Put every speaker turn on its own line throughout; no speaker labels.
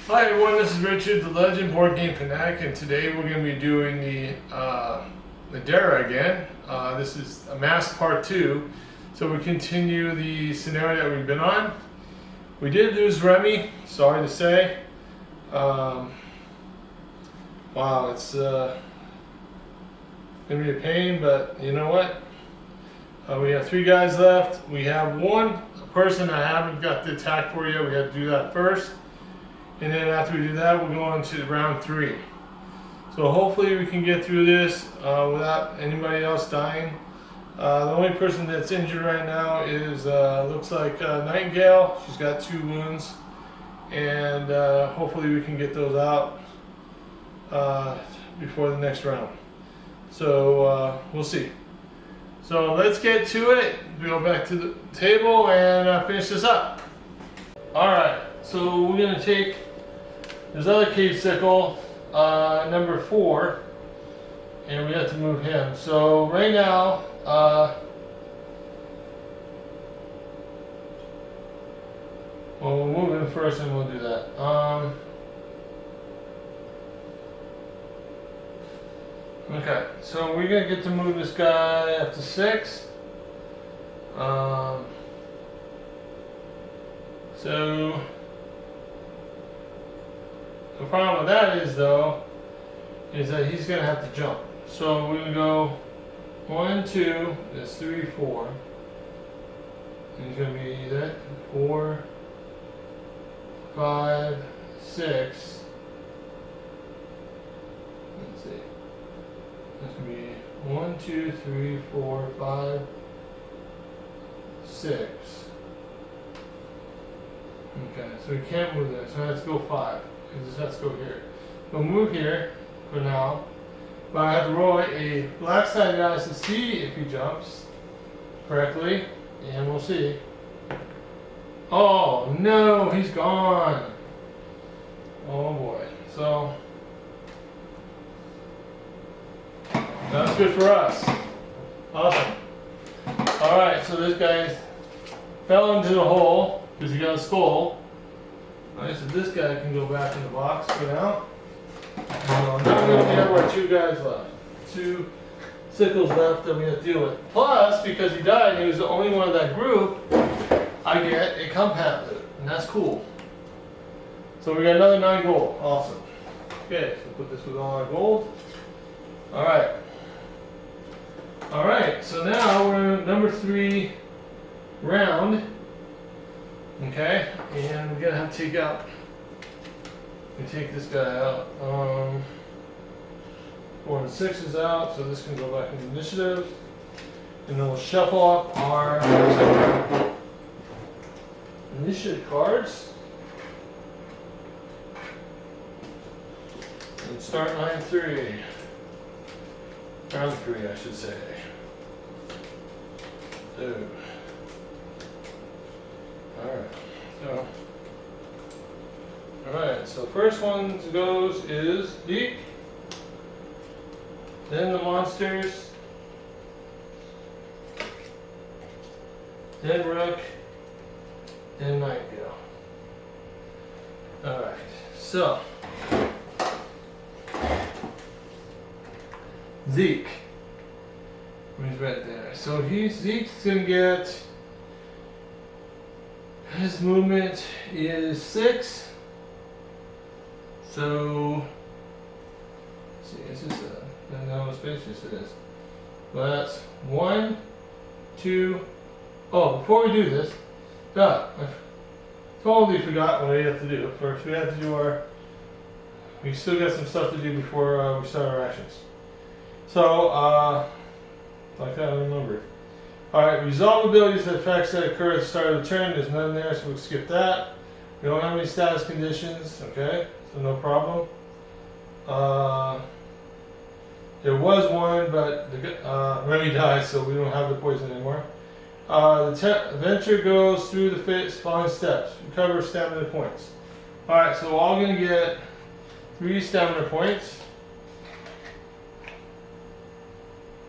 Hi everyone, this is Richard, the Legend Board Game Fanatic, and today we're going to be doing the Middara again. This is a Mast Part 2, so we continue the scenario that we've been on. We did lose Remy, sorry to say. Wow, it's going to be a pain, but you know what? We have 3 guys left. We have one person I haven't got the attack for yet. We have to do that first. And then after we do that, we'll go on to round 3. So hopefully we can get through this without anybody else dying. The only person that's injured right now is, looks like Nightingale. She's got 2 wounds. And hopefully we can get those out before the next round. So we'll see. So let's get to it. Go back to the table and finish this up. Alright, so we're going to take this other cave sickle, number 4, and we have to move him. So right now, well, we'll move him first and we'll do that. Okay, so we're going to get to move this guy up to 6. So the problem with that is, though, is that he's going to have to jump. So we're going to go 1, 2, that's 3, 4. And he's going to be that 4, 5, 6. Let's see. That's going to be 1, 2, 3, 4, 5, 6. Okay, so we can't move that. So let's go 5. Because this has to go here. We'll move here for now. But I have to roll a black side dice to see if he jumps correctly. And we'll see. Oh no, he's gone. Oh boy. So that's good for us. Awesome. Alright, so this guy fell into the hole because he got a skull. Alright, so this guy can go back in the box for now. Now we have our 2 guys left. 2 sickles left that we have to deal with. Plus, because he died and he was the only one of that group, I get a compound loot. And that's cool. So we got another 9 gold. Awesome. Okay, so put this with all our gold. Alright. Alright, so now we're in number 3 round. Okay, and we're gonna have to take out. We take this guy out. 4 and 6 is out, so this can go back into initiative. And then we'll shuffle up our initiative cards. And start line 3. Round 3, I should say. Dude. Alright, so first one goes is Deep, then the monsters, then Rook, then Nightingale. Alright, so Zeke. He's right there. So Zeke's gonna get, his movement is 6. So, let's see, is this no space? Yes, it is. Well, that's 1, 2. Oh, before we do this, I totally forgot what we have to do. First, we have to do we still got some stuff to do before we start our actions. So, like that, I remember. Alright, resolve abilities that effects that occur at the start of the turn. There's none there, so we'll skip that. We don't have any status conditions, okay? So no problem. There was one, but Remy died, so we don't have the poison anymore. The adventure goes through the following steps. Recover stamina points. Alright, so we're all going to get 3 stamina points.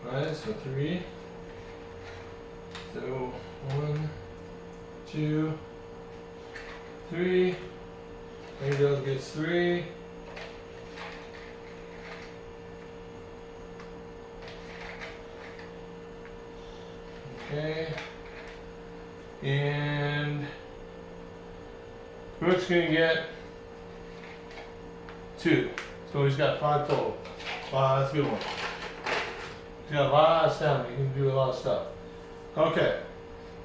Alright, so 3. So 1, 2, 3, Angel gets 3. Okay. And Brooke's gonna get 2. So he's got 5 total. Wow, that's a good one. He's got a lot of stamina. He can do a lot of stuff. Okay.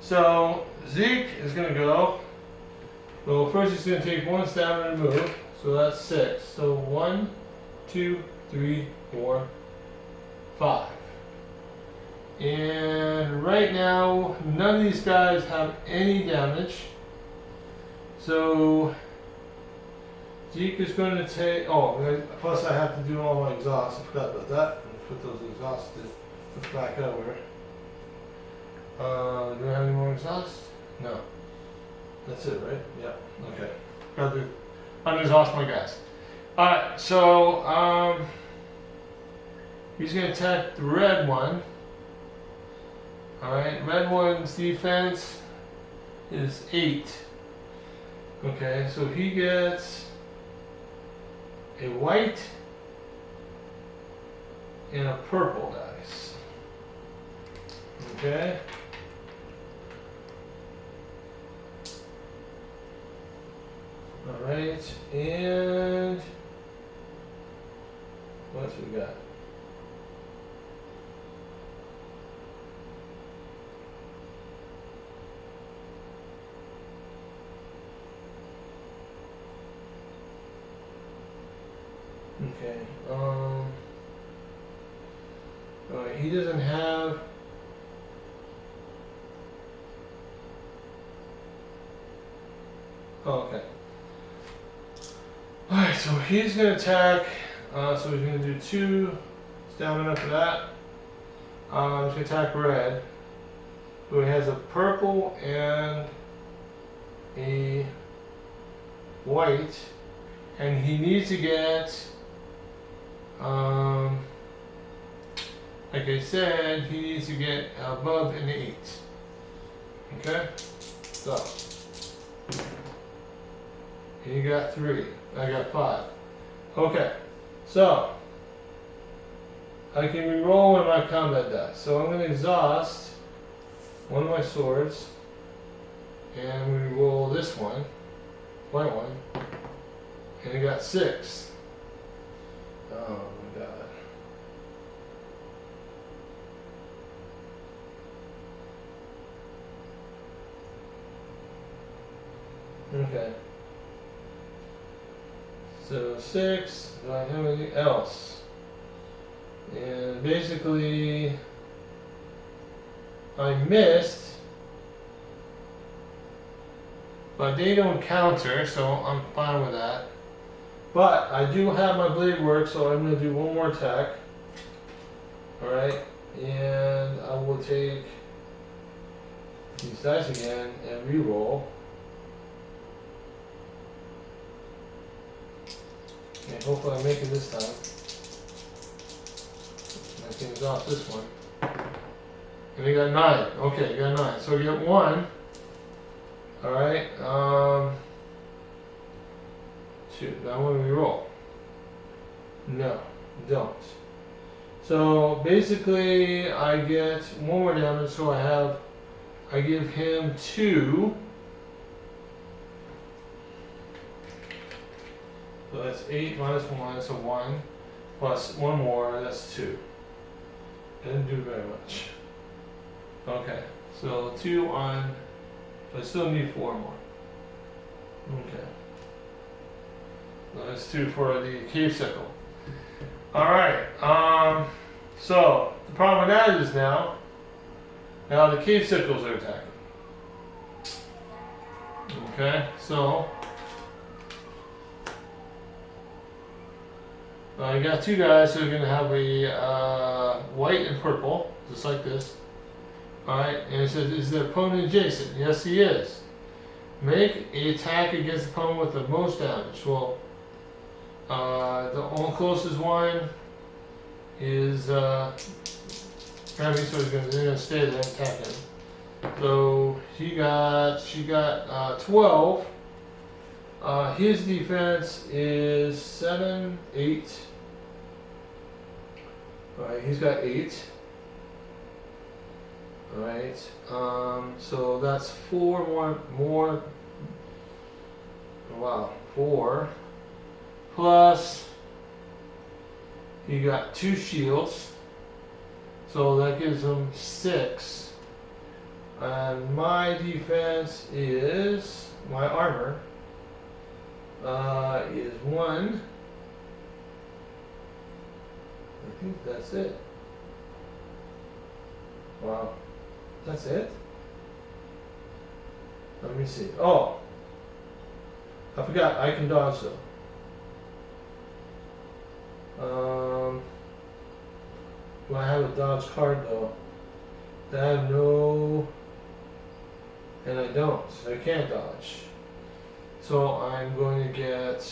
So Zeke is gonna go. Well, first he's gonna take 1 stamina to move. So that's 6. So 1, 2, 3, 4, 5. And right now, none of these guys have any damage. So Zeke is going to take. Oh, plus I have to do all my exhausts. I forgot about that. Put those exhausts back over. Do I have any more exhausts? No. That's it, right? Yeah. Okay. Got to unexhaust my guys. All right. So he's going to attack the red one. Alright, red one's defense is 8. Okay, so he gets a white and a purple dice. Okay. Alright, and what else we got? Okay. Alright, he doesn't have. Oh, okay. Alright, so he's gonna attack. So he's gonna do 2 stamina for that. He's gonna attack red. So he has a purple and a white, and he needs to get. Like I said, he needs to get above an 8. Okay? So, he got 3. I got 5. Okay, so, I can reroll one of my combat dice. So I'm going to exhaust one of my swords, and we roll this one, white one, and I got 6. Oh my god. Okay. So 6, do I have anything else? And basically, I missed, but they don't counter, so I'm fine with that. But I do have my blade work, so I'm going to do one more attack. Alright, and I will take these dice again and re-roll. And hopefully I make it this time. I can exhaust this one. And we got 9. Okay, got 9. So we get 1. Alright, 2. Now when we roll. No, don't. So basically I get 1 more damage, so I give him 2. So that's 8 minus 1, so 1. Plus 1 more, that's 2. Didn't do very much. Okay, so 2 on, but I still need 4 more. Okay. That's 2 for the cave sickle. Alright, so the problem with that is now the cave sickles are attacking. Okay, so I got 2 guys who are going to have a white and purple, just like this. Alright, and it says, is the opponent adjacent? Yes, he is. Make an attack against the opponent with the most damage. Well, the only closest one is Grammy, so they're going to stay there and attack him. So she got 12. His defense is 7, 8. Alright, he's got 8. Alright, so that's 4 more. Wow, 4. Plus, he got 2 shields. So that gives him 6. And my defense is, my armor is 1. I think that's it. Wow. That's it? Let me see. Oh! I forgot, I can dodge though. Do I have a dodge card though? I have no... And I don't. I can't dodge. So I'm going to get...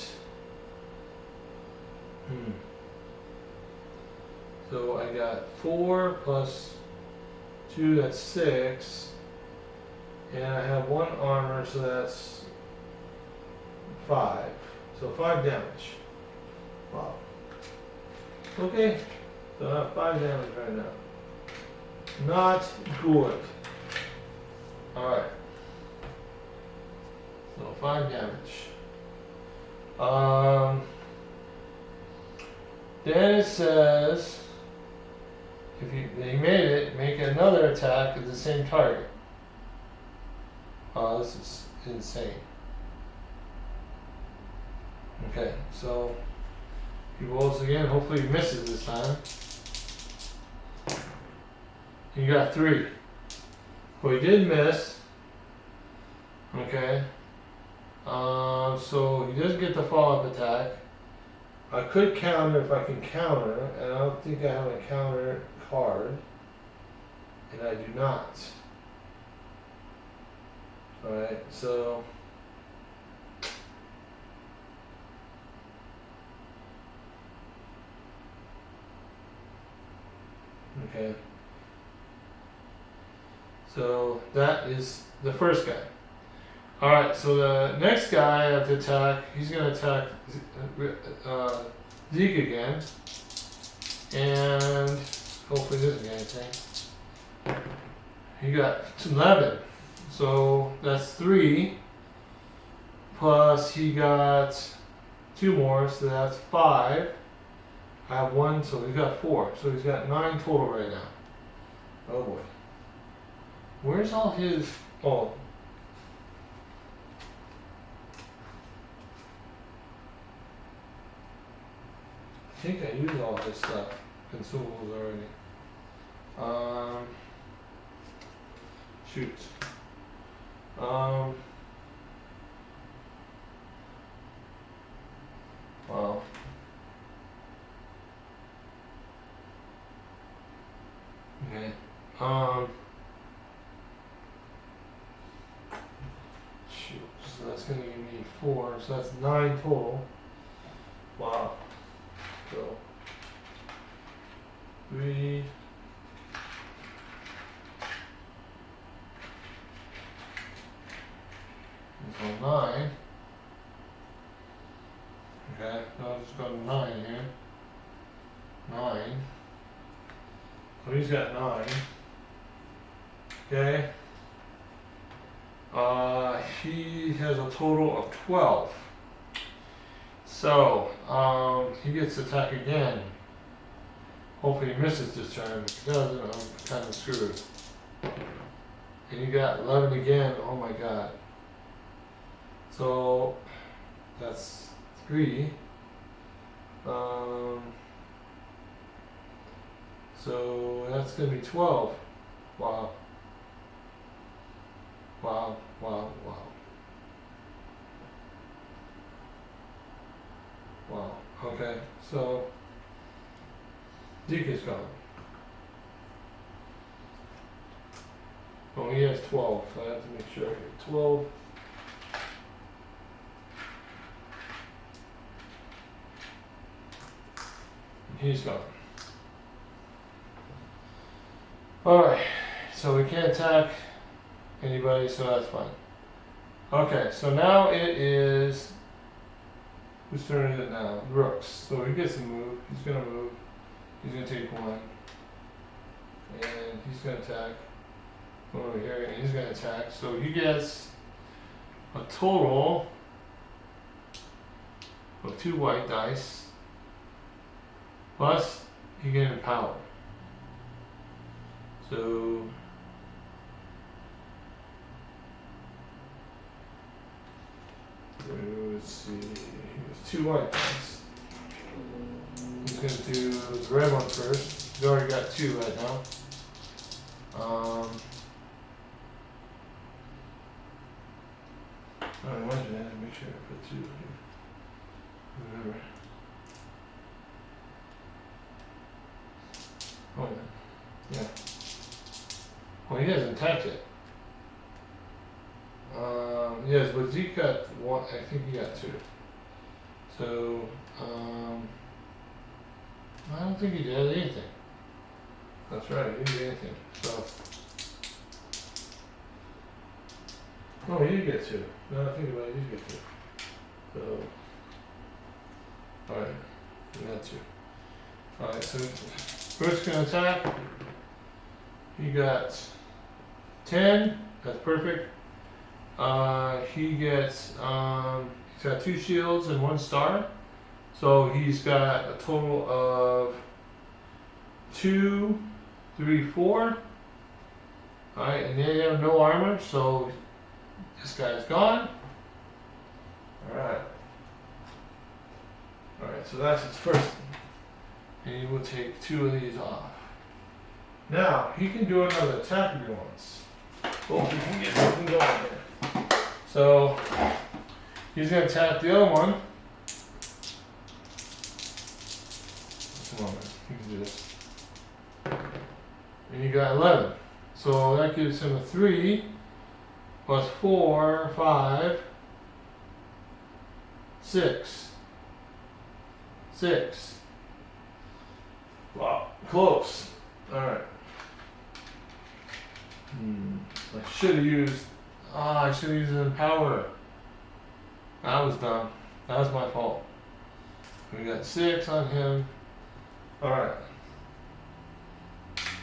So I got 4 plus 2, that's 6. And I have 1 armor, so that's 5. So 5 damage. Wow. Okay. So I have 5 damage right now. Not good. Alright. So 5 damage. Then it says, if you made it, make another attack at the same target. Oh, this is insane. Okay, so he rolls again. Hopefully he misses this time. He got 3. Well, he did miss. Okay. So he doesn't get the follow-up attack. I could counter if I can counter, and I don't think I have a counter card. And I do not. Alright, so... Okay. So that is the first guy. Alright, so the next guy I have to attack, he's going to attack Zeke again. And hopefully this is anything. He got 11. So that's 3. Plus he got 2 more, so that's 5. I have 1, so he's got 4. So he's got 9 total right now. Oh boy. Where's all his... Oh. I think I used all his stuff. Consumables already. Shoot. Wow. Okay. Shoot. So that's gonna give me 4. So that's 9 total. Wow. So 3. So 9. Okay, now I'll just go to 9 here. 9. So he's got 9. Okay. He has a total of 12. So, he gets to attack again. Hopefully he misses this turn. If he doesn't, I'm kind of screwed. And he got 11 again. Oh my god. So, that's 3. So that's going to be 12. Wow. Wow, wow, wow. Wow. Okay, so Zeke is gone. Oh, he has 12, so I have to make sure I get 12. He's gone. Alright, so we can't attack anybody, so that's fine. Okay, so now it is Whose turn is it now? Rook's. So he gets to move. He's gonna move. He's gonna take one. And he's gonna attack. One over here, and he's gonna attack. So he gets a total of 2 white dice. Plus, he gets power. So let's see. Here's 2 white dice. He's gonna do the red one first. He's already got 2 right now. I imagine I have to make sure I put 2 here. Remember. Oh yeah. Yeah. Well, he hasn't attacked it. Yes, but Zeke got 1. I think he got 2. So, I don't think he did anything. That's right, he didn't do anything. So, oh, he did get 2. Now I think about it, he did get 2. So, alright, he got 2. Alright, so first gonna attack. He got 10. That's perfect. He gets he's got 2 shields and 1 star. So he's got a total of 2, 3, 4. Alright, and they have no armor, so this guy's gone. Alright. Alright, so that's his first. And he will take 2 of these off. Now, he can do another attack if he wants. Oh, he can get something going here. So, he's going to attack the other one. Come on, man. You can do this. And you got 11. So that gives him a 3 plus 4, 5, 6. 6. Wow, close. Alright. I should have used. I should have used it in power. That was dumb. That was my fault. We got 6 on him. Alright.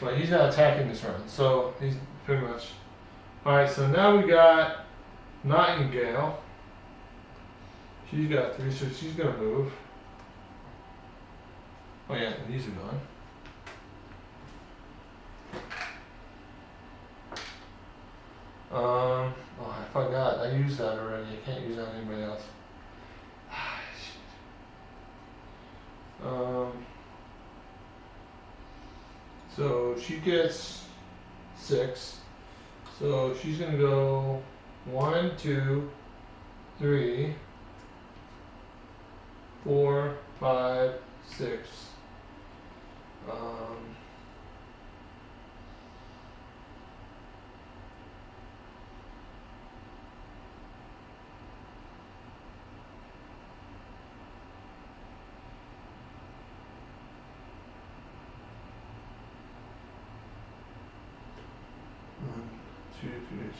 But he's not attacking this round, so he's pretty much. Alright, so now we got Nightingale. She's got 3, so she's gonna move. Oh yeah, and these are gone. Oh, I forgot. I used that already. I can't use that on anybody else. So she gets 6. So she's gonna go 1, 2, 3, 4, 5, 6.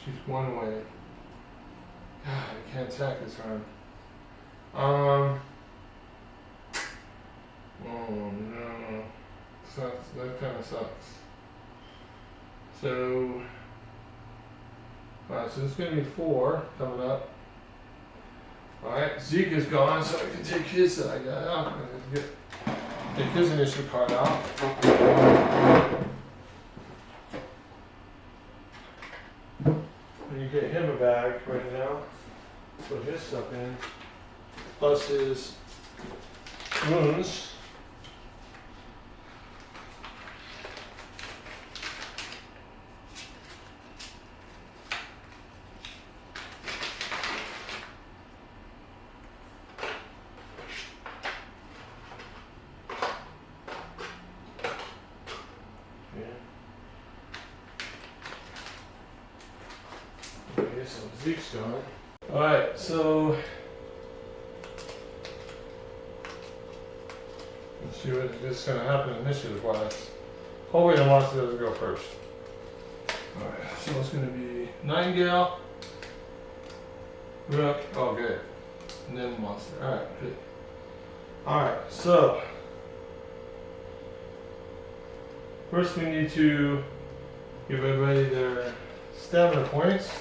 She's 1 away. God, I can't attack this round. Oh no. That kind of sucks. So, alright, so this is going to be 4 coming up. Alright, Zeke is gone, so I can take his side out. I'm going to take his initial card out. You get him a bag right now. Put his stuff in. Plus his wounds. So Zeke's gone. Alright, so let's see what is going to happen initiative wise. Hopefully the monster doesn't go first. Alright, so it's going to be Nightingale, Rook, oh good, and then monster. Alright, good. Alright, so first we need to give everybody their stamina points.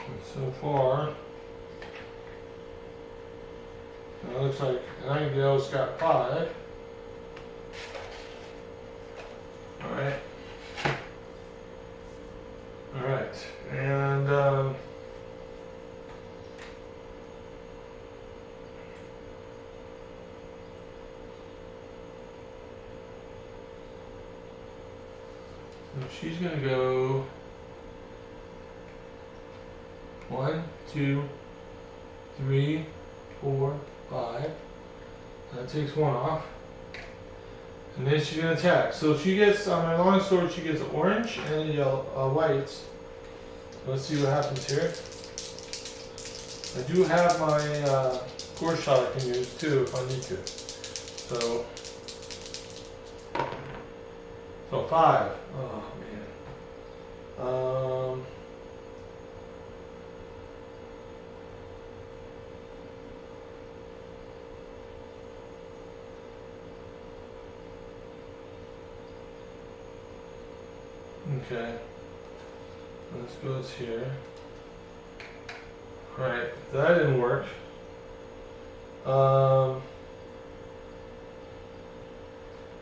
And so far, it looks like Nightingale's got 5. Alright. Alright, and she's gonna go 1, 2, 3, 4, 5. That takes 1 off. And then she's gonna attack. So she gets, on my long sword, she gets orange and yellow, whites. Let's see what happens here. I do have my core shot I can use too if I need to. So 5. Oh man. Okay. This goes here. Alright, that didn't work.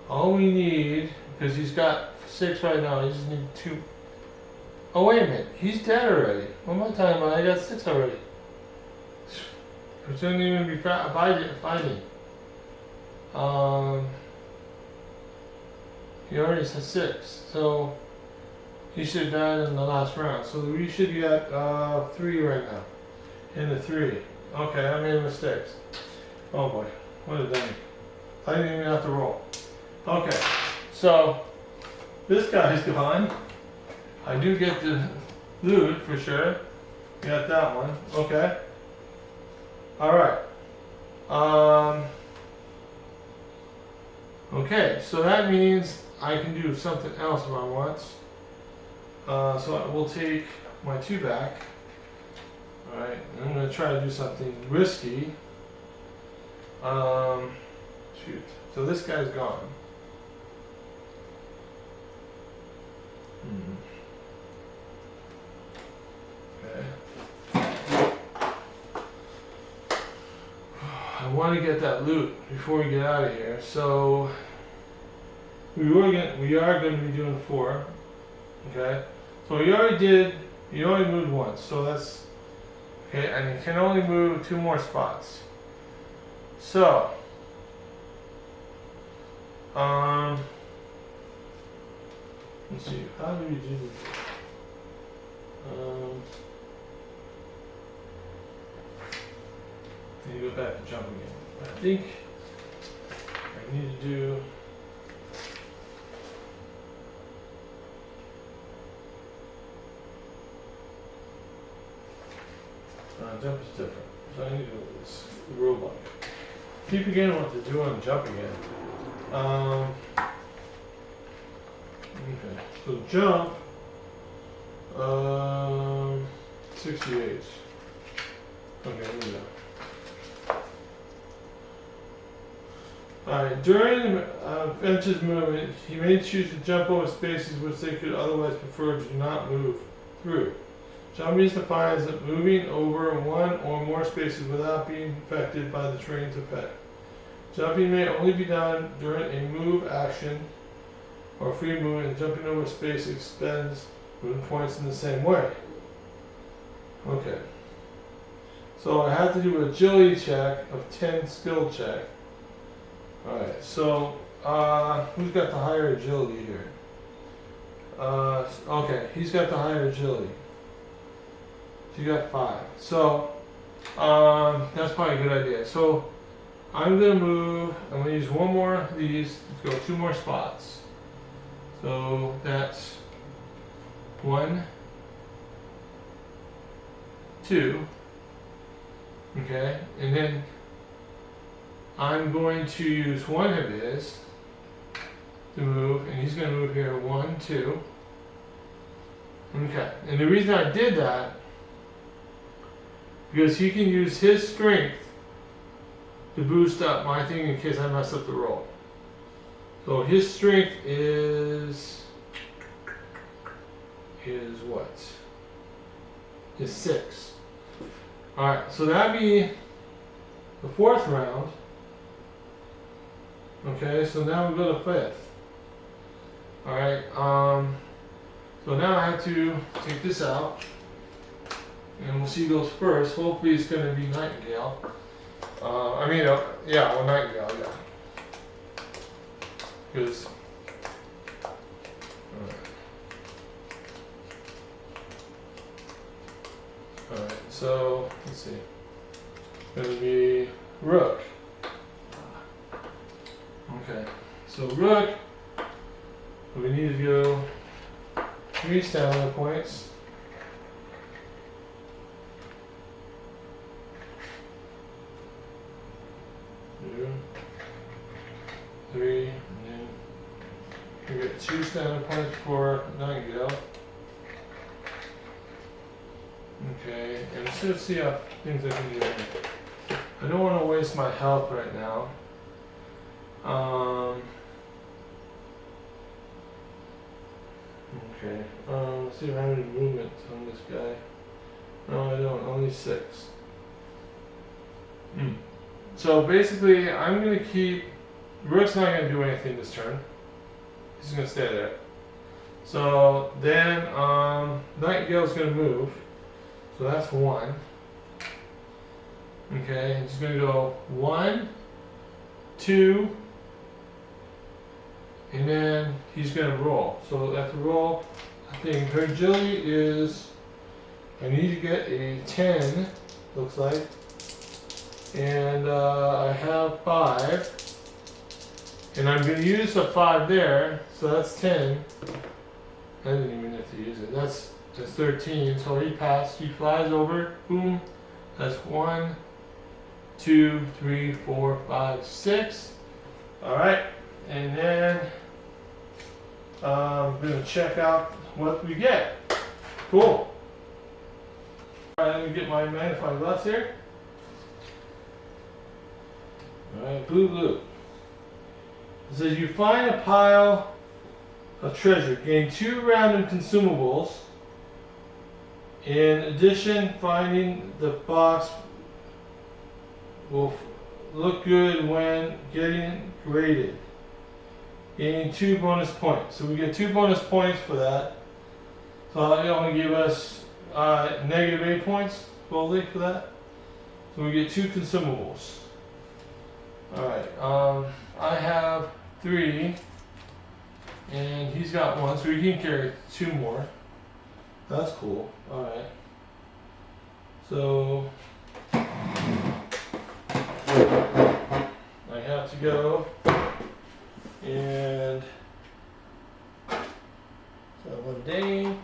All we need, because he's got 6 right now, he just need 2. Oh wait a minute, he's dead already. What am I talking about? I got 6 already. We shouldn't even be fighting. He already has 6, so he should have died in the last round. So we should be at 3 right now. Into 3. Okay, I made mistakes. Oh boy, what a dummy. I didn't even have to roll. Okay, so this guy's gone. I do get the loot for sure. Got that one. Okay. Alright. Okay, so that means I can do something else if I want. So I will take my 2 back. Alright, I'm going to try to do something risky. Shoot. So this guy's gone. Okay. I want to get that loot before we get out of here. So we are going to be doing 4. Okay. So you already moved once, so that's okay, and you can only move 2 more spots. So let's see, how do we do this? Need to go back to jump again. I think I need to do jump is different. So I need to do this robot. Keep forgetting what to do on jump again. Okay. So jump 68. Okay, here we go. Alright, during Finch's movement, he may choose to jump over spaces which they could otherwise prefer to not move through. Jumping is defined as moving over 1 or more spaces without being affected by the terrain's effect. Jumping may only be done during a move action or free movement, and jumping over space expends movement points in the same way. Okay. So I have to do an agility check of 10 skill check. Alright, so who's got the higher agility here? Okay, he's got the higher agility. So you got 5. So that's probably a good idea. So I'm gonna use 1 more of these. Let's go 2 more spots. So that's 1, 2. Okay, and then I'm going to use 1 of his to move, and he's going to move here 1, 2. Okay, and the reason I did that, because he can use his strength to boost up my thing in case I mess up the roll. So his strength is what? Is 6. Alright, so that'd be the 4th round. Okay, so now we go to 5th. Alright, so now I have to take this out. And we'll see who goes first. Hopefully it's going to be Nightingale. Yeah, Nightingale, yeah. Because... Alright, so, let's see. It's going to be Rook. Okay, so Rook, we need to go 3 stamina points. 2, 3, and then we get 2 stamina points for Nightingale. Okay, and let's see how things I can do here. I don't want to waste my health right now. Okay, let's see if I have any movement on this guy. No, I don't, only 6. So basically, I'm going to keep, Rook's not going to do anything this turn. He's going to stay there. So then, Nightingale's going to move. So that's 1. Okay, he's going to go 1, 2, and then he's going to roll. So at the roll, I think her agility is, I need to get a 10, looks like. And I have 5. And I'm going to use the 5 there, so that's 10. I didn't even have to use it. That's 13, so he passed. He flies over, boom. That's 1, 2, 3, 4, 5, 6. Alright, and then I'm going to check out what we get. Cool. Alright, let me get my magnifying glass here. Alright, blue. It says you find a pile of treasure. Gain 2 random consumables. In addition, finding the box will look good when getting graded. Gaining 2 bonus points. So we get 2 bonus points for that. So it only give us negative 8 points fully for that. So we get 2 consumables. Alright, I have 3 and he's got 1, so he can carry 2 more. That's cool. Alright. So I have to go and so 1 day.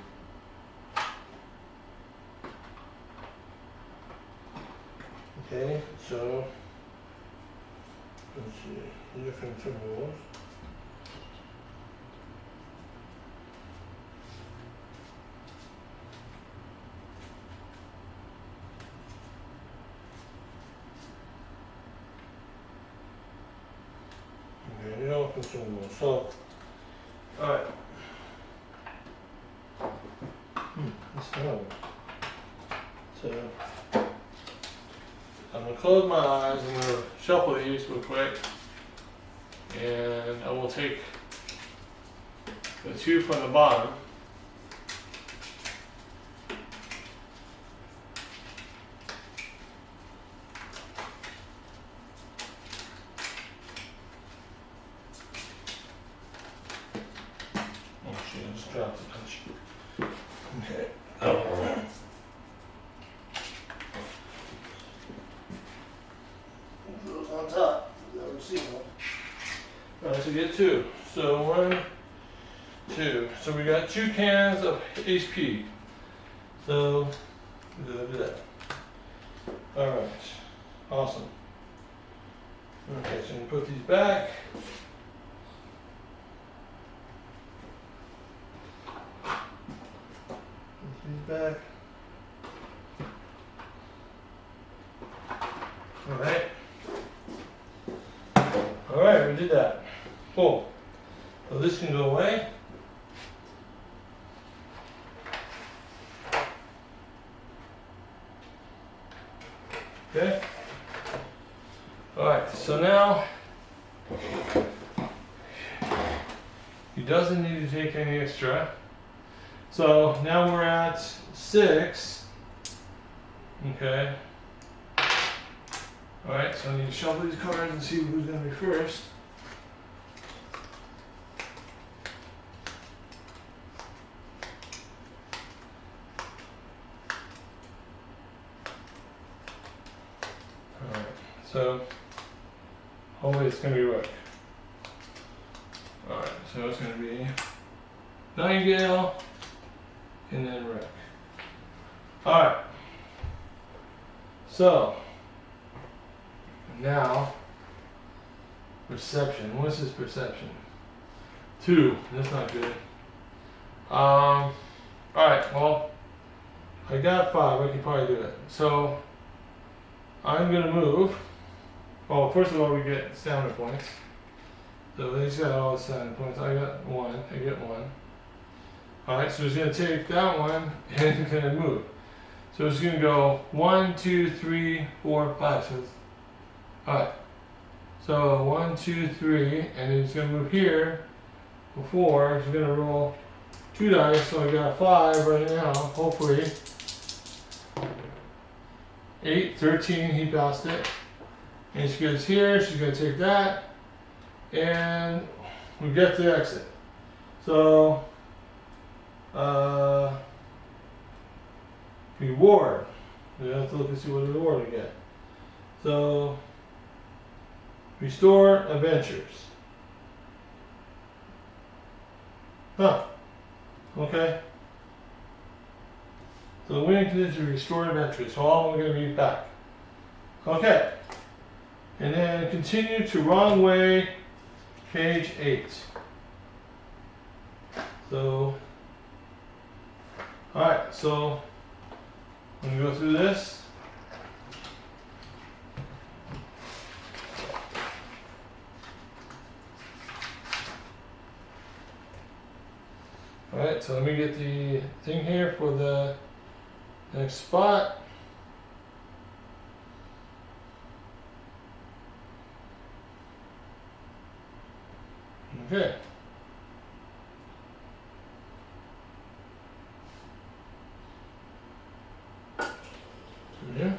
Okay, so let's see, different rules. Okay, no consumables. So, alright. Let's go. So, I'm going to close my eyes, I'm going to shuffle these real quick, and I will take the 2 from the bottom. Oh shit, I just dropped the punch. Okay. On top. Never seen one. Alright, so we get 2. So 1, 2. So we got 2 cans of HP. So do that. Alright. Awesome. Okay, so we put these back. back. Alright. Alright, we did that. Cool. So this can go away. Okay. Alright, so now he doesn't need to take any extra. So now we're at 6. Okay. Alright, so I need to shuffle these cards and see who's going to be first. Alright, so hopefully it's going to be Rook. Alright, so it's going to be Nightingale and then Rook. Alright, so now perception. What's his perception? 2. That's not good. Alright, well, I got 5. I can probably do it. So I'm gonna move. Well, first of all, we get stamina points. So he's got all the stamina points. I got 1. I get 1. Alright, so he's gonna take that one and he's gonna move. So it's gonna go 1, 2, 3, 4, 5. So it's alright. So 1, 2, 3, and he's gonna move here before. He's gonna roll 2 dice, so I got 5 right now, hopefully. 8, 13, he passed it. And she goes here, she's gonna take that. And we get to the exit. So reward. We have to look and see what reward we get. So restore adventures. Huh. Okay. So the winning condition is restore adventures. So all we're going to be back. Okay. And then continue to wrong way, page 8. So, alright, so I'm going to go through this. Alright, so let me get the thing here for the next spot. Okay. Yeah.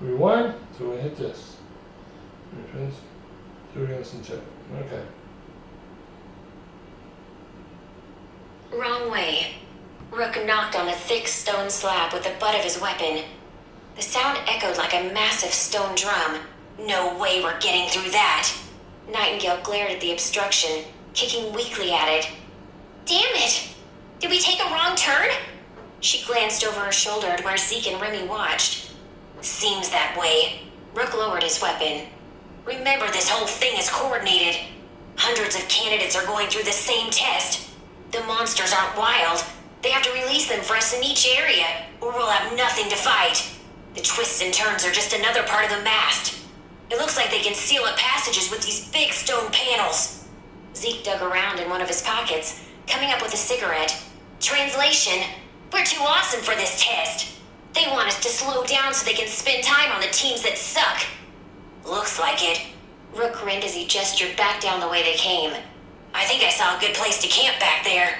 We won, so we hit this. Entrance, 3 and 2. Okay.
Wrong way. Rook knocked on a thick stone slab with the butt of his weapon. The sound echoed like a massive stone drum. No way we're getting through that. Nightingale glared at the obstruction, kicking weakly at it. Damn it! Did we take a wrong turn? She glanced over her shoulder at where Zeke and Remy watched. Seems that way. Rook lowered his weapon. Remember, this whole thing is coordinated. Hundreds of candidates are going through the same test. The monsters aren't wild. They have to release them for us in each area, or we'll have nothing to fight. The twists and turns are just another part of the mast. It looks like they can seal up passages with these big stone panels. Zeke dug around in one of his pockets, coming up with a cigarette. Translation: we're too awesome for this test. They want us to slow down so they can spend time on the teams that suck. Looks like it. Rook grinned as he gestured back down the way they came. I think I saw a good place to camp back there.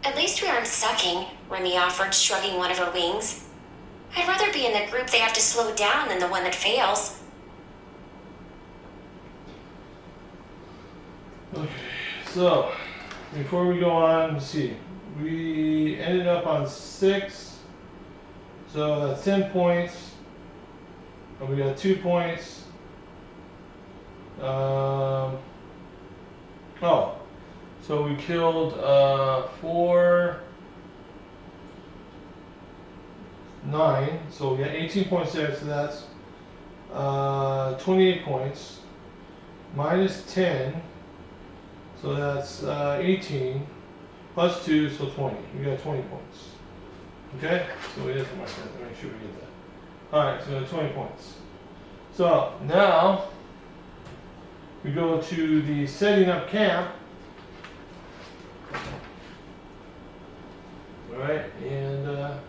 At least we aren't sucking, Remy offered, shrugging one of her wings. I'd rather be in the group they have to slow down than the one that fails.
Okay, so before we go on, let's see. We ended up on 6, so that's 10 points. And we got 2 points. So we killed 4, 9. So we got 18 points there. So that's 28 points. Minus 10. So that's 18. Plus 2, so 20. We got 20 points. Okay? So we have to mark that to make sure we get that. Alright, so we got 20 points. So now we go to the setting up camp. Alright, and alright,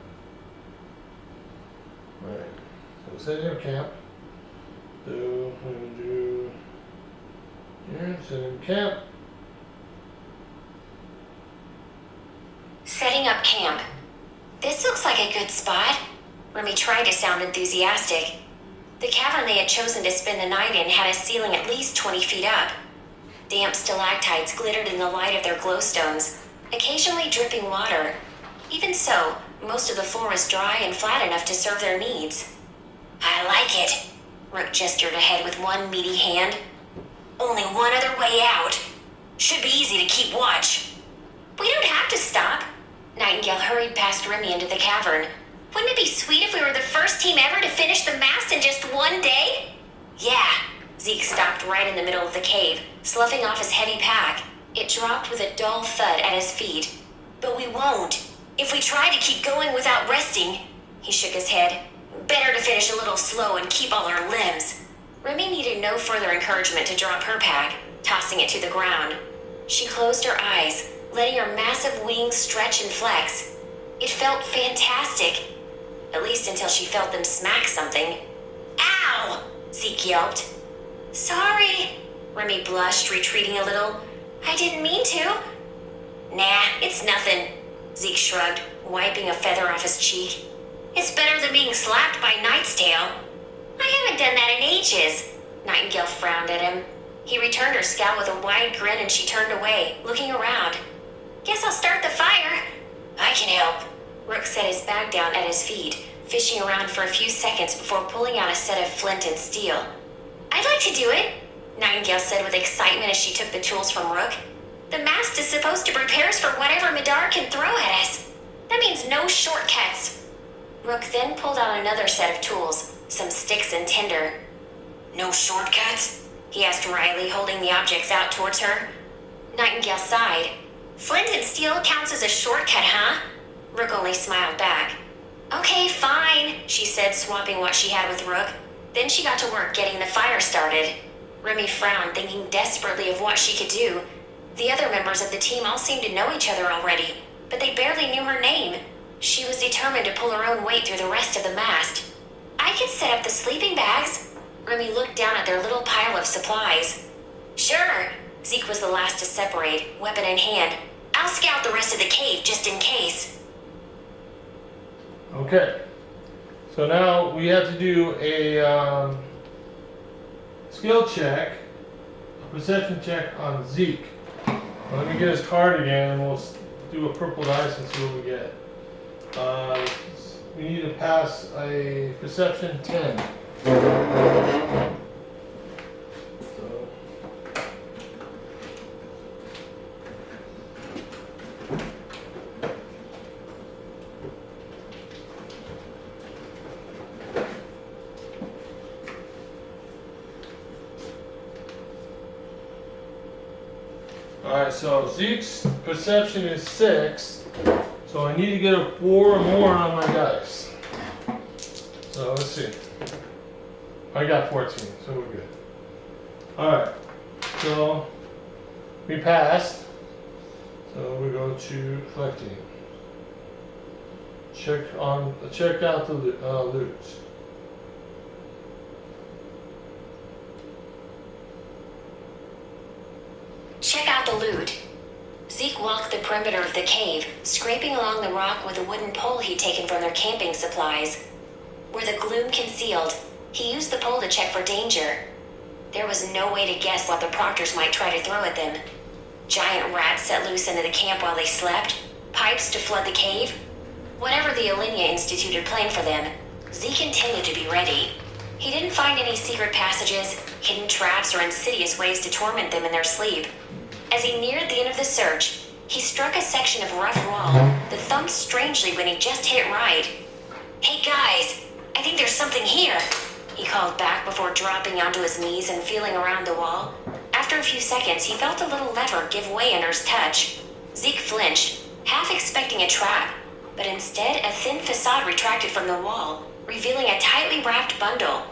so setting up camp. So I'm going to do here, setting up camp.
Setting up camp. This looks like a good spot. Remy tried to sound enthusiastic. The cavern they had chosen to spend the night in had a ceiling at least 20 feet up. Damp stalactites glittered in the light of their glowstones, occasionally dripping water. Even so, most of the floor was dry and flat enough to serve their needs. I like it. Rook gestured ahead with one meaty hand. Only one other way out. Should be easy to keep watch. We don't have to stop. Nightingale hurried past Remy into the cavern. Wouldn't it be sweet if we were the first team ever to finish the mast in just one day? Yeah. Zeke stopped right in the middle of the cave, sloughing off his heavy pack. It dropped with a dull thud at his feet. But we won't. If we try to keep going without resting, he shook his head. Better to finish a little slow and keep all our limbs. Remy needed no further encouragement to drop her pack, tossing it to the ground. She closed her eyes, letting her massive wings stretch and flex. It felt fantastic. At least until she felt them smack something. Ow! Zeke yelped. Sorry. Remy blushed, retreating a little. I didn't mean to. Nah, it's nothing. Zeke shrugged, wiping a feather off his cheek. It's better than being slapped by Knight's Tail. I haven't done that in ages. Nightingale frowned at him. He returned her scowl with a wide grin and she turned away, looking around. Guess I'll start the fire. I can help. Rook set his bag down at his feet, fishing around for a few seconds before pulling out a set of flint and steel. I'd like to do it, Nightingale said with excitement as she took the tools from Rook. The mast is supposed to prepare us for whatever Middara can throw at us. That means no shortcuts. Rook then pulled out another set of tools, some sticks and tinder. No shortcuts? He asked Riley, holding the objects out towards her. Nightingale sighed. Flint and steel counts as a shortcut, huh? Rook only smiled back. Okay, fine, she said, swapping what she had with Rook. Then she got to work getting the fire started. Remy frowned, thinking desperately of what she could do. The other members of the team all seemed to know each other already, but they barely knew her name. She was determined to pull her own weight through the rest of the mast. I could set up the sleeping bags. Remy looked down at their little pile of supplies. Sure. Zeke was the last to separate, weapon in hand. I'll scout the rest of the cave just in case.
Okay. So now we have to do a skill check, a perception check on Zeke. Well, let me get his card again and we'll do a purple dice and see what we get. We need to pass a perception 10. Alright, so Zeke's perception is 6, so I need to get a 4 or more on my dice. So let's see. I got 14, so we're good. Alright, so we passed. So we go to collecting. Check out the loot.
Check out the loot. Zeke walked the perimeter of the cave, scraping along the rock with a wooden pole he'd taken from their camping supplies. Where the gloom concealed, he used the pole to check for danger. There was no way to guess what the proctors might try to throw at them. Giant rats set loose into the camp while they slept, pipes to flood the cave. Whatever the Alinea instituted planned for them, Zeke intended to be ready. He didn't find any secret passages, hidden traps, or insidious ways to torment them in their sleep. As he neared the end of the search, he struck a section of rough wall that thumped strangely when he just hit it right. Hey guys, I think there's something here, he called back before dropping onto his knees and feeling around the wall. After a few seconds, he felt a little lever give way under his touch. Zeke flinched, half expecting a trap, but instead a thin facade retracted from the wall, revealing a tightly wrapped bundle.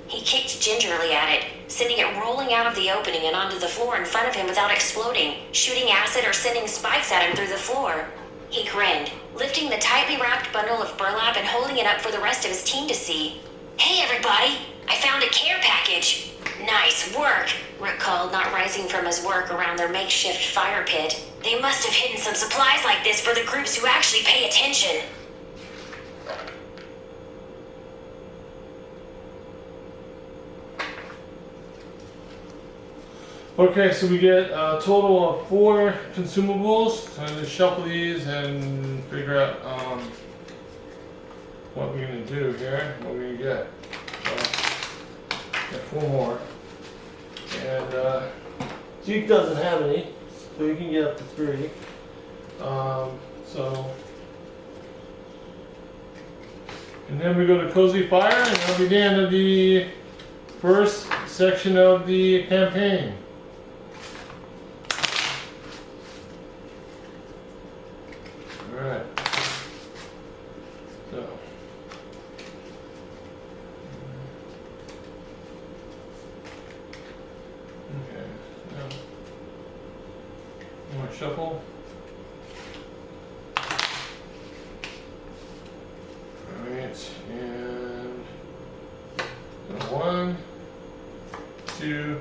He kicked gingerly at it, sending it rolling out of the opening and onto the floor in front of him without exploding, shooting acid or sending spikes at him through the floor. He grinned, lifting the tightly wrapped bundle of burlap and holding it up for the rest of his team to see. Hey everybody, I found a care package. Nice work, Rick called, not rising from his work around their makeshift fire pit. They must have hidden some supplies like this for the groups who actually pay attention.
Okay, so we get a total of 4 consumables. So I'm going to shuffle these and figure out what we're going to do here, what we're going to get. So, get 4 more. And Zeke doesn't have any, so you can get up to 3. And then we go to Cozy Fire, and that'll be the end of the first section of the campaign. Alright. So. Okay. Now. More shuffle. Alright, and 1, 2,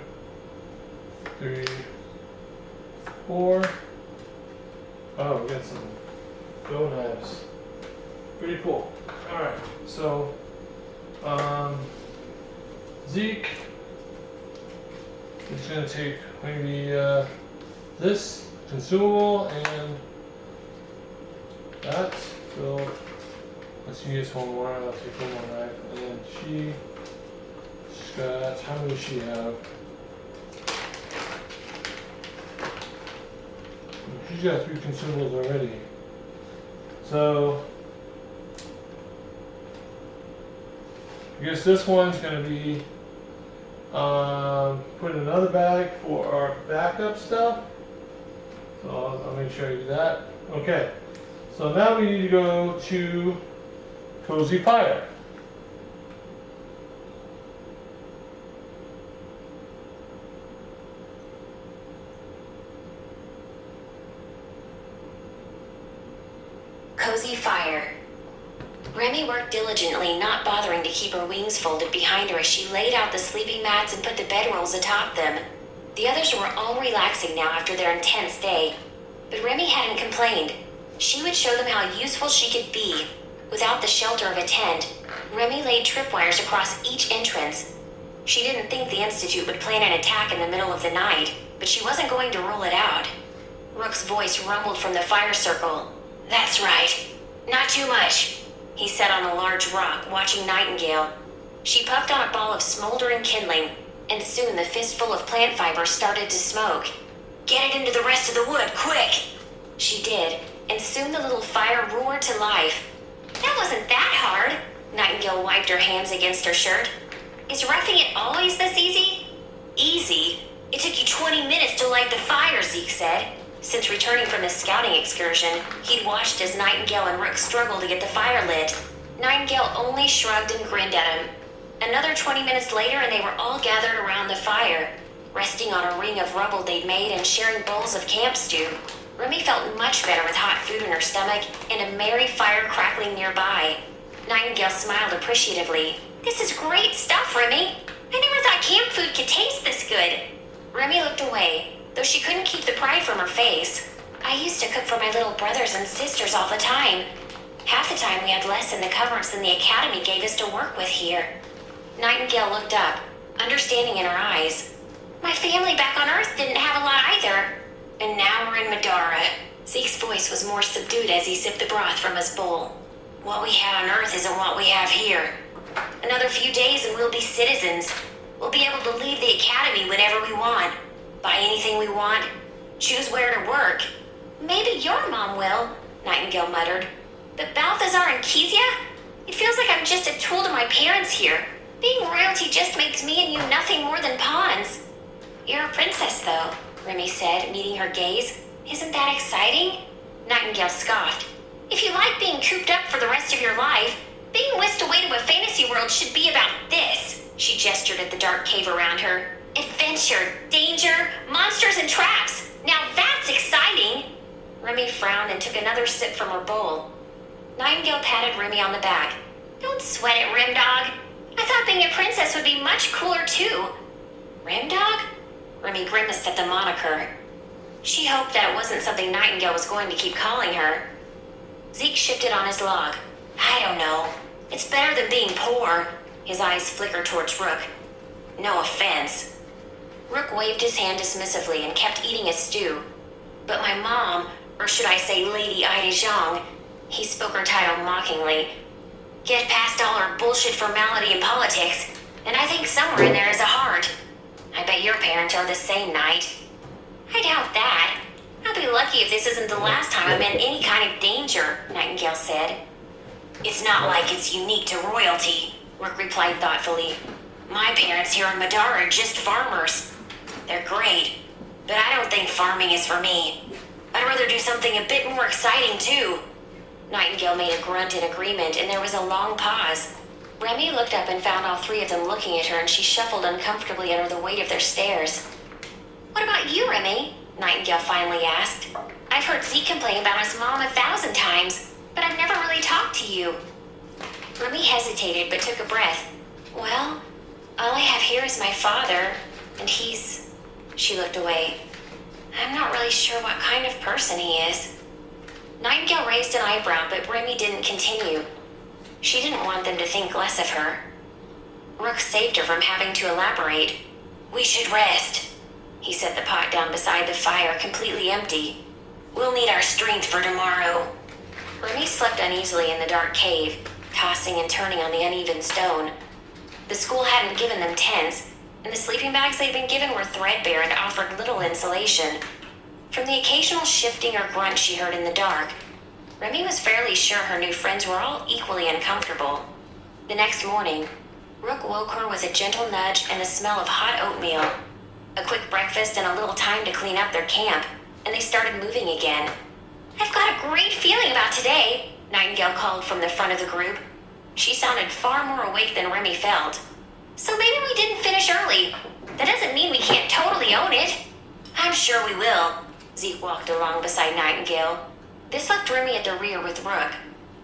3, 4. Oh, we got some go knives. Pretty cool. Alright, so Zeke is gonna take maybe this consumable and that. So let's use one more. I'll take one more knife. And then she's got, how many does she have? She's got 3 consumables already. So I guess this one's going to be put in another bag for our backup stuff. So I'll make sure I do that. Okay, so now we need to go to Cozy Fire.
Cozy Fire. Remy worked diligently, not bothering to keep her wings folded behind her as she laid out the sleeping mats and put the bedrolls atop them. The others were all relaxing now after their intense day, but Remy hadn't complained. She would show them how useful she could be. Without the shelter of a tent, Remy laid tripwires across each entrance. She didn't think the Institute would plan an attack in the middle of the night, but she wasn't going to rule it out. Rook's voice rumbled from the fire circle. That's right. Not too much, he said on a large rock, watching Nightingale. She puffed on a ball of smoldering kindling, and soon the fistful of plant fiber started to smoke. Get it into the rest of the wood, quick! She did, and soon the little fire roared to life. That wasn't that hard. Nightingale wiped her hands against her shirt. Is roughing it always this easy? Easy? It took you 20 minutes to light the fire, Zeke said. Since returning from his scouting excursion, he'd watched as Nightingale and Rook struggled to get the fire lit. Nightingale only shrugged and grinned at him. Another 20 minutes later and they were all gathered around the fire, resting on a ring of rubble they'd made and sharing bowls of camp stew. Remy felt much better with hot food in her stomach and a merry fire crackling nearby. Nightingale smiled appreciatively. This is great stuff, Remy. I never thought camp food could taste this good. Remy looked away, though she couldn't keep the pride from her face. I used to cook for my little brothers and sisters all the time. Half the time we had less in the cupboards than the academy gave us to work with here. Nightingale looked up, understanding in her eyes. My family back on Earth didn't have a lot either. And now we're in Middara. Zeke's voice was more subdued as he sipped the broth from his bowl. What we had on Earth isn't what we have here. Another few days and we'll be citizens. We'll be able to leave the academy whenever we want. Buy anything we want. Choose where to work. Maybe your mom will, Nightingale muttered. But Balthazar and Kezia? It feels like I'm just a tool to my parents here. Being royalty just makes me and you nothing more than pawns. You're a princess, though, Remy said, meeting her gaze. Isn't that exciting? Nightingale scoffed. If you like being cooped up for the rest of your life, being whisked away to a fantasy world should be about this. She gestured at the dark cave around her. Adventure, danger, monsters, and traps. Now that's exciting. Remy frowned and took another sip from her bowl. Nightingale patted Remy on the back. Don't sweat it, Rimdog. I thought being a princess would be much cooler, too. Rimdog? Remy grimaced at the moniker. She hoped that it wasn't something Nightingale was going to keep calling her. Zeke shifted on his log. I don't know. It's better than being poor. His eyes flickered towards Rook. No offense. Rook waved his hand dismissively and kept eating his stew. But my mom, or should I say Lady Ida Zhang, he spoke her title mockingly. Get past all her bullshit formality and politics, and I think somewhere in there is a heart. I bet your parents are the same, Knight. I doubt that. I'll be lucky if this isn't the last time I'm in any kind of danger, Nightingale said. It's not like it's unique to royalty, Rook replied thoughtfully. My parents here in Middara are just farmers. They're great, but I don't think farming is for me. I'd rather do something a bit more exciting, too. Nightingale made a grunt in agreement, and there was a long pause. Remy looked up and found all three of them looking at her, and she shuffled uncomfortably under the weight of their stares. What about you, Remy? Nightingale finally asked. I've heard Zeke complain about his mom 1,000 times, but I've never really talked to you. Remy hesitated, but took a breath. Well, all I have here is my father, and he's... She looked away. I'm not really sure what kind of person he is. Nightingale raised an eyebrow, but Remy didn't continue. She didn't want them to think less of her. Rook saved her from having to elaborate. We should rest. He set the pot down beside the fire, completely empty. We'll need our strength for tomorrow. Remy slept uneasily in the dark cave, tossing and turning on the uneven stone. The school hadn't given them tents, and the sleeping bags they'd been given were threadbare and offered little insulation. From the occasional shifting or grunt she heard in the dark, Remy was fairly sure her new friends were all equally uncomfortable. The next morning, Rook woke her with a gentle nudge and the smell of hot oatmeal. A quick breakfast and a little time to clean up their camp, and they started moving again. I've got a great feeling about today, Nightingale called from the front of the group. She sounded far more awake than Remy felt. So maybe we didn't finish early. That doesn't mean we can't totally own it. I'm sure we will. Zeke walked along beside Nightingale. This left Remy at the rear with Rook,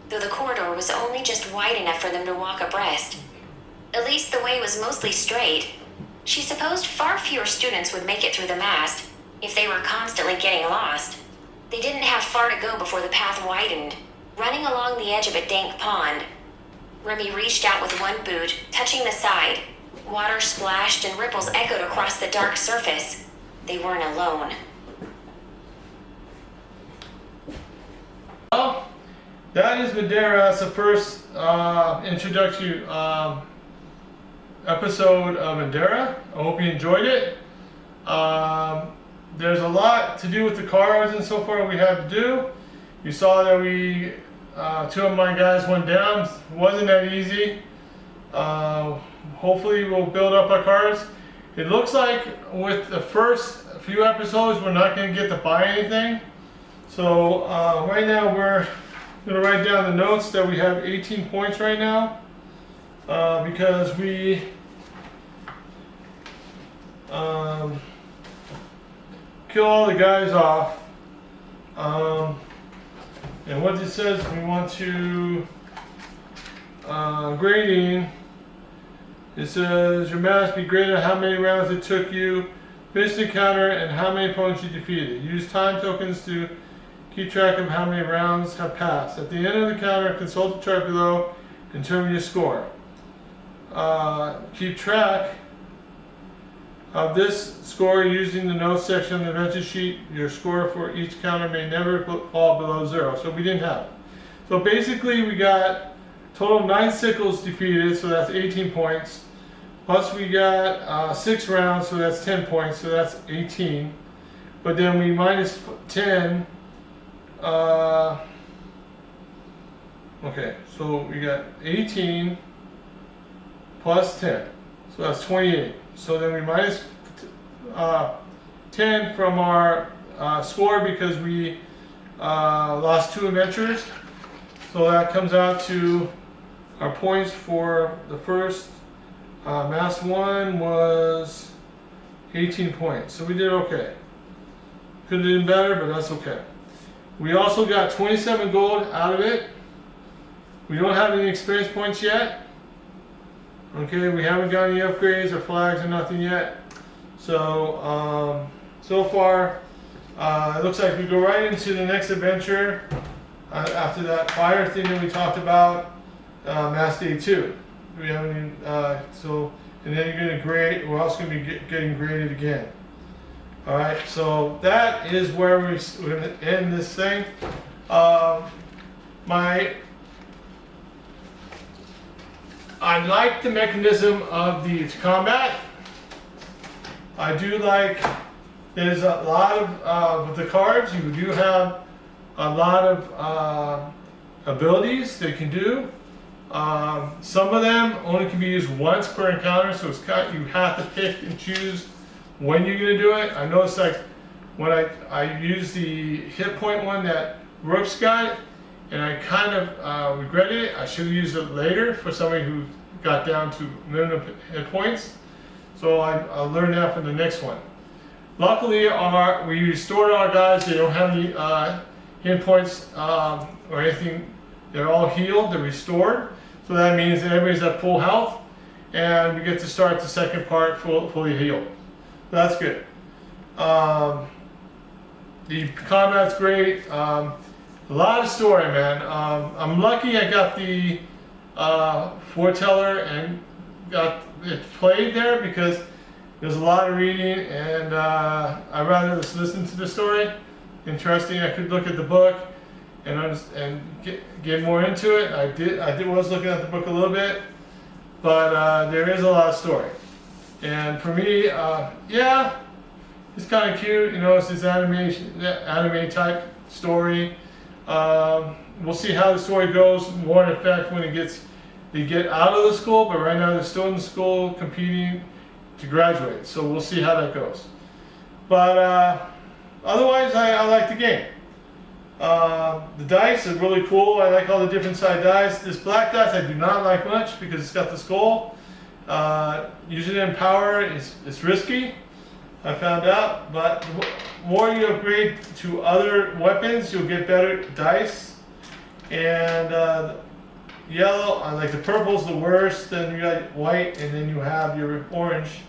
though the corridor was only just wide enough for them to walk abreast. At least the way was mostly straight. She supposed far fewer students would make it through the Mast if they were constantly getting lost. They didn't have far to go before the path widened, running along the edge of a dank pond. Remy reached out with one boot, touching the side. Water splashed and ripples echoed across the dark surface. They weren't alone.
Well, that is Middara. That's the first introductory episode of Middara. I hope you enjoyed it. There's a lot to do with the cards and so far we had to do. You saw that we, two of my guys went down. It wasn't that easy. Hopefully we'll build up our cards. It looks like with the first few episodes we're not going to get to buy anything. So right now we're going to write down the notes that we have 18 points right now because we kill all the guys off. And what this says, we want to grading. It says your mass be graded how many rounds it took you, finish the counter, and how many opponents you defeated. Use time tokens to keep track of how many rounds have passed. At the end of the counter, consult the chart below and determine your score. Keep track of this score using the notes section of the adventure sheet. Your score for each counter may never fall below 0. So we didn't have it. So basically we got a total of 9 sickles defeated, so that's 18 points. Plus we got 6 rounds, so that's 10 points, so that's 18. But then we minus 10 Okay, so we got 18 plus 10, so that's 28. So then we minus 10 from our score because we lost 2 adventures. So that comes out to our points for the first Mast 1 was 18 points. So we did okay. Could have done better, but that's okay. We also got 27 gold out of it. We don't have any experience points yet. Okay, we haven't got any upgrades or flags or nothing yet. So, so far, it looks like we go right into the next adventure after that fire thing that we talked about, Mast Day 2. We haven't even, and then you're going to grade, we're also going to be getting graded again. Alright, so that is where we're going to end this thing. I like the mechanism of the combat. I do like, there's a lot of, with the cards, you do have a lot of abilities they can do. Some of them only can be used once per encounter, so it's you have to pick and choose when you're going to do it. I noticed like when I used the hit point one that Rook's got, and I kind of regretted it. I should have used it later for somebody who got down to minimum hit points. So I learned that for the next one. Luckily, we restored our guys. They don't have any hit points or anything. They're all healed. They're restored. So that means that everybody's at full health, and we get to start the second part fully healed. So that's good. The combat's great. A lot of story, man. I'm lucky I got the foreteller and got it played there because there's a lot of reading, and I'd rather just listen to the story. Interesting. I could look at the book and get more into it. I was looking at the book a little bit, but there is a lot of story. And for me, yeah, it's kind of cute. You know, it's this anime type story. We'll see how the story goes more in effect when they get out of the school, but right now they're still in the school competing to graduate. So we'll see how that goes. But otherwise, I like the game. The dice are really cool. I like all the different side dice. This black dice I do not like much because it's got the skull. Using it in power is risky, I found out. But the more you upgrade to other weapons, you'll get better dice. And yellow, I like the purple's the worst. Then you got white, and then you have your orange,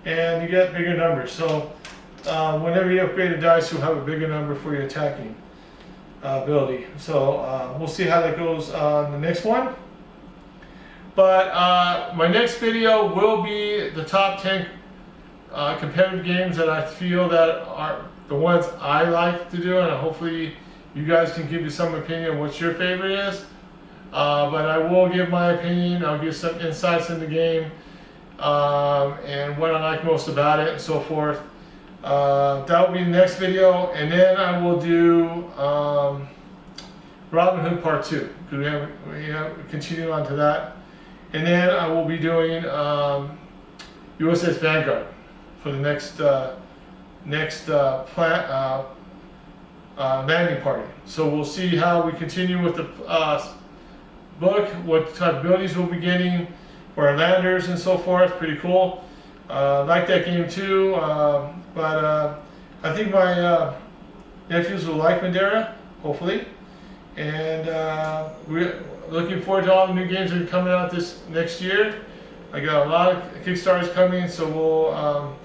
and you get bigger numbers. So whenever you upgrade a dice, you'll have a bigger number for your attacking ability. So we'll see how that goes on the next one. But my next video will be the top 10 competitive games that I feel that are the ones I like to do, and hopefully you guys can give me some opinion on what your favorite is. But I will give my opinion. I'll give some insights in the game and what I like most about it and so forth. That will be the next video, and then I will do Robin Hood Part 2 because we have continued on to that, and then I will be doing USS Vanguard for the next landing party. So we'll see how we continue with the book, what type of abilities we'll be getting for our landers and so forth. Pretty cool. Like that game too, but I think my nephews will like Middara, hopefully, and we're looking forward to all the new games that are coming out this next year. I got a lot of Kickstarters coming, so we'll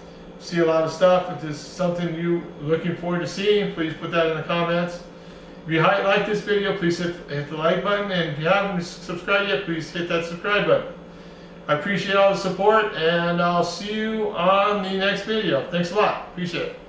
see a lot of stuff. If there's something you're looking forward to seeing, please put that in the comments. If you like this video, please hit the like button, and if you haven't subscribed yet, please hit that subscribe button. I appreciate all the support, and I'll see you on the next video. Thanks a lot. Appreciate it.